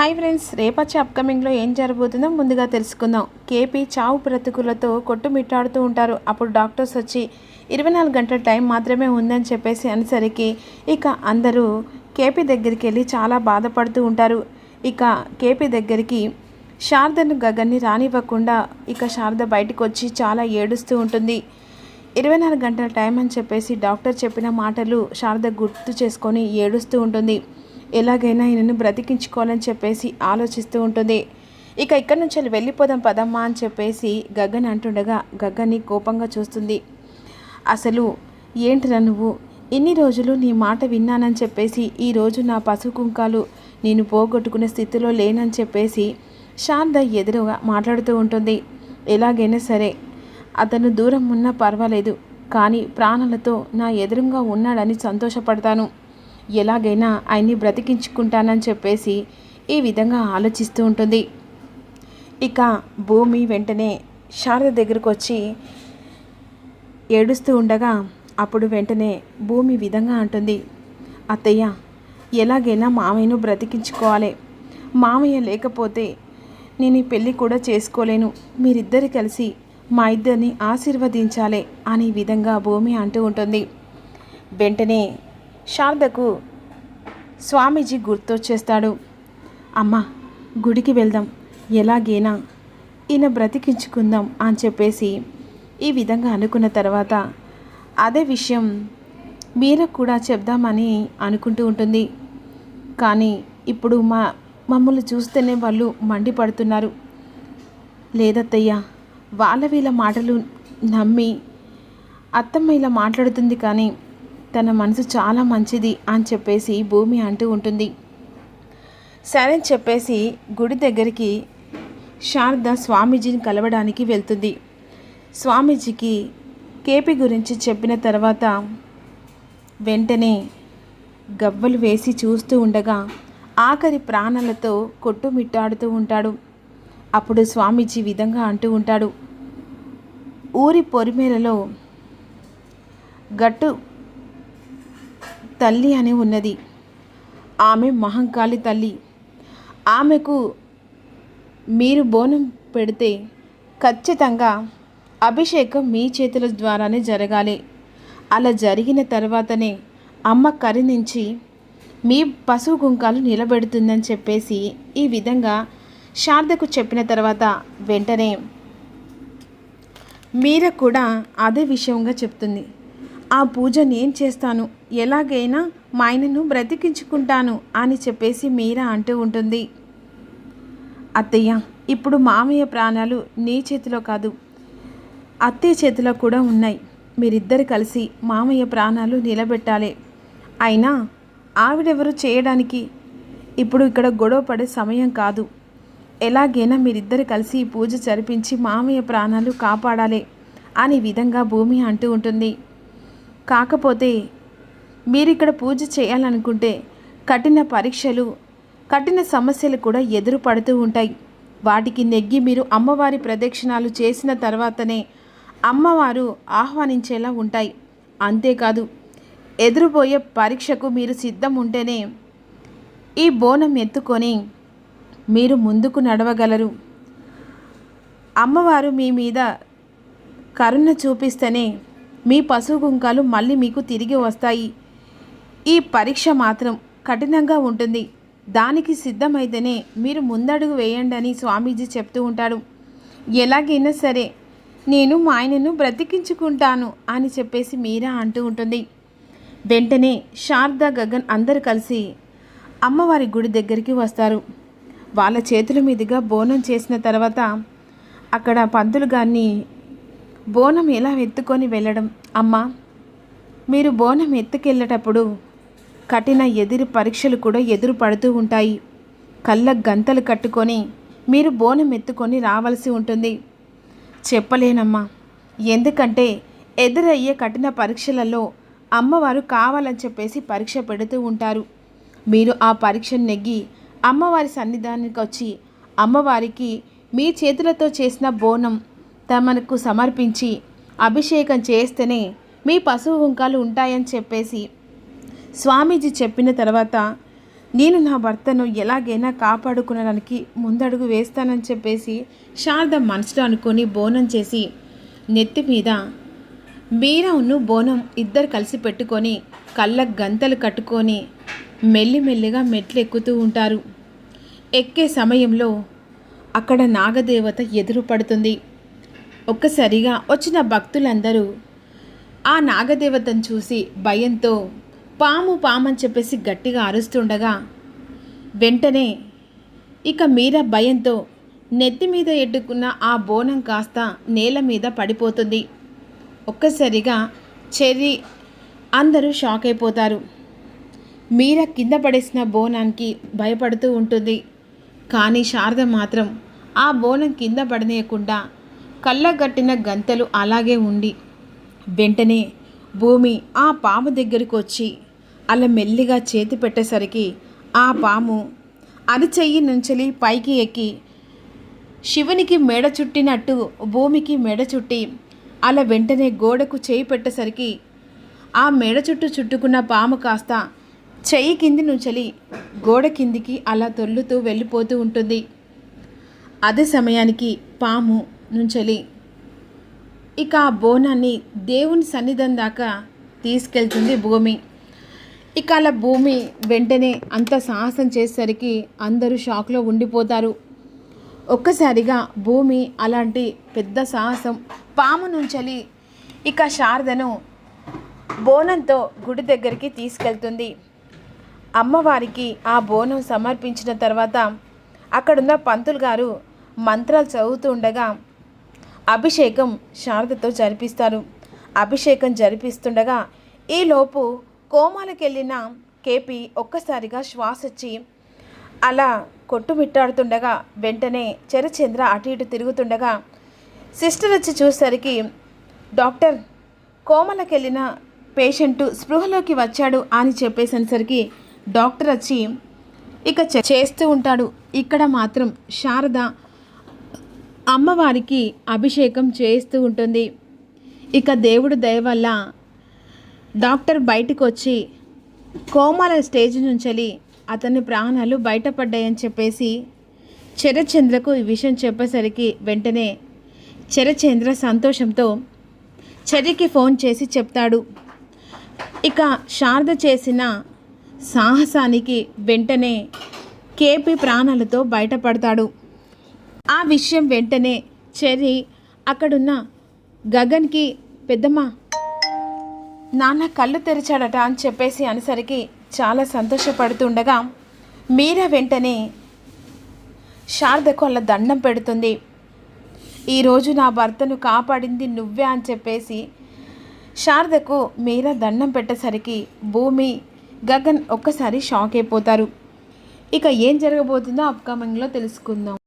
Hi friends, రేపొచ్చే అప్కమింగ్లో ఏం జరగబోతుందో ముందుగా తెలుసుకుందాం. కేపీ చావు బ్రతుకులతో కొట్టుమిట్టాడుతూ ఉంటారు. అప్పుడు డాక్టర్స్ వచ్చి 24 గంటల టైం మాత్రమే ఉందని చెప్పేసి అనేసరికి ఇక అందరూ కేపీ దగ్గరికి వెళ్ళి చాలా బాధపడుతూ ఉంటారు. ఇక కేపీ దగ్గరికి శారదను గగన్ని రానివ్వకుండా ఇక శారద బయటకు వచ్చి చాలా ఏడుస్తూ ఉంటుంది. 24 గంటల టైం అని చెప్పేసి డాక్టర్ చెప్పిన మాటలు శారద గుర్తు చేసుకొని ఏడుస్తూ ఉంటుంది. ఎలాగైనా ఈయనను బ్రతికించుకోవాలని చెప్పేసి ఆలోచిస్తూ ఉంటుంది. ఇక ఇక్కడి నుంచి వెళ్ళిపోదాం పదమ్మా అని చెప్పేసి గగన్ అంటుండగా గగన్ని కోపంగా చూస్తుంది. అసలు ఏంటిరా నువ్వు, ఇన్ని రోజులు నీ మాట విన్నానని చెప్పేసి ఈరోజు నా పసుపు కుంకాలు నేను పోగొట్టుకునే స్థితిలో లేనని చెప్పేసి శారద ఎదురుగా మాట్లాడుతూ ఉంటుంది. ఎలాగైనా సరే అతను దూరం ఉన్నా పర్వాలేదు, కానీ ప్రాణాలతో నా ఎదురుగా ఉన్నాడని సంతోషపడతాను. ఎలాగైనా ఆయన్ని బ్రతికించుకుంటానని చెప్పేసి ఈ విధంగా ఆలోచిస్తూ ఉంటుంది. ఇక భూమి వెంటనే శారద దగ్గరకు వచ్చి ఏడుస్తూ ఉండగా అప్పుడు వెంటనే భూమి విధంగా అంటుంది, అత్తయ్య ఎలాగైనా మామయ్యను బ్రతికించుకోవాలి. మామయ్య లేకపోతే నేను ఈ పెళ్ళి కూడా చేసుకోలేను. మీరిద్దరు కలిసి మా ఇద్దరిని ఆశీర్వదించాలి అనే విధంగా భూమి అంటూ ఉంటుంది. వెంటనే శారదకు స్వామీజీ గుర్తొచ్చేస్తాడు. అమ్మ, గుడికి వెళ్దాం, ఎలాగైనా ఈయన బ్రతికించుకుందాం అని చెప్పేసి ఈ విధంగా అనుకున్న తర్వాత అదే విషయం మీరా కూడా చెప్దామని అనుకుంటూ ఉంటుంది. కానీ ఇప్పుడు మమ్మల్ని చూస్తేనే వాళ్ళు మండిపడుతున్నారు. లేదత్తయ్య, వీళ్ళ మాటలు నమ్మి అత్తమ్మ ఇలా మాట్లాడుతుంది, కానీ తన మనసు చాలా మంచిది అని చెప్పేసి భూమి అంటూ ఉంటుంది. సరే అని చెప్పేసి గుడి దగ్గరికి శారద స్వామీజీని కలవడానికి వెళ్తుంది. స్వామీజీకి కేపీ గురించి చెప్పిన తర్వాత వెంటనే గవ్వలు వేసి చూస్తూ ఉండగా ఆఖరి ప్రాణాలతో కొట్టుమిట్టాడుతూ ఉంటాడు. అప్పుడు స్వామీజీ విధంగా అంటూ ఉంటాడు, ఊరి పొరిమేలలో గట్టు తల్లి అని ఉన్నది. ఆమె మహంకాళి తల్లి. ఆమెకు మీరు బోనం పెడితే ఖచ్చితంగా అభిషేకం మీ చేతుల ద్వారానే జరగాలి. అలా జరిగిన తర్వాతనే అమ్మ కరుణించి మీ పసుపు కుంకాలు నిలబెడుతుందని చెప్పేసి ఈ విధంగా శారదకు చెప్పిన తర్వాత వెంటనే మీరా కూడా అదే విషయంగా చెప్తుంది. ఆ పూజ నేను చేస్తాను, ఎలాగైనా మా ఆయనను బ్రతికించుకుంటాను అని చెప్పేసి మీరా అంటూ ఉంటుంది. అత్తయ్య, ఇప్పుడు మామయ్య ప్రాణాలు నీ చేతిలో కాదు, అత్తయ్య చేతిలో కూడా ఉన్నాయి. మీరిద్దరు కలిసి మామయ్య ప్రాణాలు నిలబెట్టాలి. అయినా ఆవిడెవరు చేయడానికి ఇప్పుడు ఇక్కడ గొడవ పడే సమయం కాదు. ఎలాగైనా మీరిద్దరు కలిసి ఈ పూజ జరిపించి మామయ్య ప్రాణాలు కాపాడాలి అని విధంగా భూమి అంటూ ఉంటుంది. కాకపోతే మీరిక్కడ పూజ చేయాలనుకుంటే కఠిన పరీక్షలు, కఠిన సమస్యలు కూడా ఎదురు పడుతూ ఉంటాయి. వాటికి నెగ్గి మీరు అమ్మవారి ప్రదక్షిణాలు చేసిన తర్వాతనే అమ్మవారు ఆహ్వానించేలా ఉంటాయి. అంతేకాదు, ఎదురుపోయే పరీక్షకు మీరు సిద్ధం ఉంటేనే ఈ బోనం ఎత్తుకొని మీరు ముందుకు నడవగలరు. అమ్మవారు మీ మీద కరుణ చూపిస్తేనే మీ పసుపు కుంకాలు మళ్ళీ మీకు తిరిగి వస్తాయి. ఈ పరీక్ష మాత్రం కఠినంగా ఉంటుంది. దానికి సిద్ధమైతేనే మీరు ముందడుగు వేయండి అని స్వామీజీ చెప్తూ ఉంటాడు. ఎలాగైనా సరే నేను మా ఆయనను బ్రతికించుకుంటాను అని చెప్పేసి మీరా అంటూ ఉంటుంది. వెంటనే శారద, గగన్ అందరూ కలిసి అమ్మవారి గుడి దగ్గరికి వస్తారు. వాళ్ళ చేతుల మీదుగా బోనం చేసిన తర్వాత అక్కడ పంతులు గారిని బోనం ఎలా ఎత్తుకొని వెళ్ళడం, అమ్మ మీరు బోనం ఎత్తుకెళ్ళేటప్పుడు కఠిన ఎదురు పరీక్షలు కూడా ఎదురు పడుతూ ఉంటాయి. కళ్ళ గంతలు కట్టుకొని మీరు బోనం ఎత్తుకొని రావాల్సి ఉంటుంది. చెప్పలేనమ్మా, ఎందుకంటే ఎదురయ్యే కఠిన పరీక్షలలో అమ్మవారు కావాలని చెప్పేసి పరీక్ష పెడుతూ ఉంటారు. మీరు ఆ పరీక్షను నెగ్గి అమ్మవారి సన్నిధానానికి వచ్చి అమ్మవారికి మీ చేతులతో చేసిన బోనం తమకు సమర్పించి అభిషేకం చేస్తేనే మీ పసుపు కుంకాలు ఉంటాయని చెప్పేసి స్వామీజీ చెప్పిన తర్వాత నేను నా భర్తను ఎలాగైనా కాపాడుకునడానికి ముందడుగు వేస్తానని చెప్పేసి శారద మనసులో అనుకొని బోనం చేసి నెత్తి మీద మీరాను బోనం ఇద్దరు కలిసి పెట్టుకొని కళ్ళకు గంతలు కట్టుకొని మెల్లిమెల్లిగా మెట్లు ఎక్కుతూ ఉంటారు. ఎక్కే సమయంలో అక్కడ నాగదేవత ఎదురు పడుతుంది. ఒక్కసారిగా వచ్చిన భక్తులందరూ ఆ నాగదేవతను చూసి భయంతో పాము పామని చెప్పేసి గట్టిగా అరుస్తుండగా వెంటనే ఇక మీరా భయంతో నెత్తి మీద ఎడ్డుకున్న ఆ బోనం కాస్త నేల మీద పడిపోతుంది. ఒక్కసారిగా చెర్రీ అందరూ షాక్ అయిపోతారు. మీరా కింద పడేసిన బోనానికి భయపడుతూ ఉంటుంది. కానీ శారద మాత్రం ఆ బోనం కింద పడనీయకుండా కళ్ళగట్టిన గంతలు అలాగే ఉండి వెంటనే భూమి ఆ పాము దగ్గరికి వచ్చి అలా మెల్లిగా చేతి పెట్టేసరికి ఆ పాము అరచెయ్యి నుంచెలి పైకి ఎక్కి శివునికి మెడ చుట్టినట్టు భూమికి మెడ చుట్టి అలా వెంటనే గోడకు చేయి పెట్టేసరికి ఆ మెడ చుట్టూ చుట్టుకున్న పాము కాస్త చెయ్యి కింది నుంచెలి గోడ కిందికి అలా దొర్లుతూ వెళ్ళిపోతూ ఉంటుంది. అదే సమయానికి పాము నుంచెలి ఇక ఆ బోనాన్ని దేవుని సన్నిధం దాకా తీసుకెళ్తుంది భూమి. ఇక అలా భూమి వెంటనే అంత సాహసం చేసేసరికి అందరూ షాక్లో ఉండిపోతారు. ఒక్కసారిగా భూమి అలాంటి పెద్ద సాహసం పాము నుంచెలి ఇక శారదను బోనంతో గుడి దగ్గరికి తీసుకెళ్తుంది. అమ్మవారికి ఆ బోనం సమర్పించిన తర్వాత అక్కడున్న పంతులు గారు మంత్రాలు చదువుతూ ఉండగా అభిషేకం శారదతో జరిపిస్తారు. అభిషేకం జరిపిస్తుండగా ఈలోపు కోమాలకెళ్ళిన కేపీ ఒక్కసారిగా శ్వాస వచ్చి అలా కొట్టుమిట్టాడుతుండగా వెంటనే చరచంద్ర అటు ఇటు తిరుగుతుండగా సిస్టర్ వచ్చి చూసేసరికి డాక్టర్ కోమలకెళ్ళిన పేషెంటు స్పృహలోకి వచ్చాడు అని చెప్పేసరికి డాక్టర్ వచ్చి ఇక చేస్తూ ఉంటాడు. ఇక్కడ మాత్రం శారద అమ్మవారికి అభిషేకం చేస్తూ ఉంటుంది. ఇక దేవుడు దయ వల్ల డాక్టర్ బయటికి వచ్చి కోమాల స్టేజ్ నుంచి అతని ప్రాణాలు బయటపడ్డాయని చెప్పేసి చరచంద్రకు ఈ విషయం చెప్పేసరికి వెంటనే చరచంద్ర సంతోషంతో చెర్రీకి ఫోన్ చేసి చెప్తాడు. ఇక శారద చేసిన సాహసానికి వెంటనే కేపీ ప్రాణాలతో బయటపడతాడు. ఆ విషయం వెంటనే చెర్రీ అక్కడున్న గగన్కి పెద్దమ్మ నాన్న కళ్ళు తెరిచాడట అని చెప్పేసి అనేసరికి చాలా సంతోషపడుతుండగా మీరా వెంటనే శారదకు అలా దండం పెడుతుంది. ఈరోజు నా భర్తను కాపాడింది నువ్వే అని చెప్పేసి శారదకు మీరా దండం పెట్టేసరికి భూమి గగన్ ఒక్కసారి షాక్ అయిపోతారు. ఇక ఏం జరగబోతుందో అప్కమింగ్లో తెలుసుకుందాం.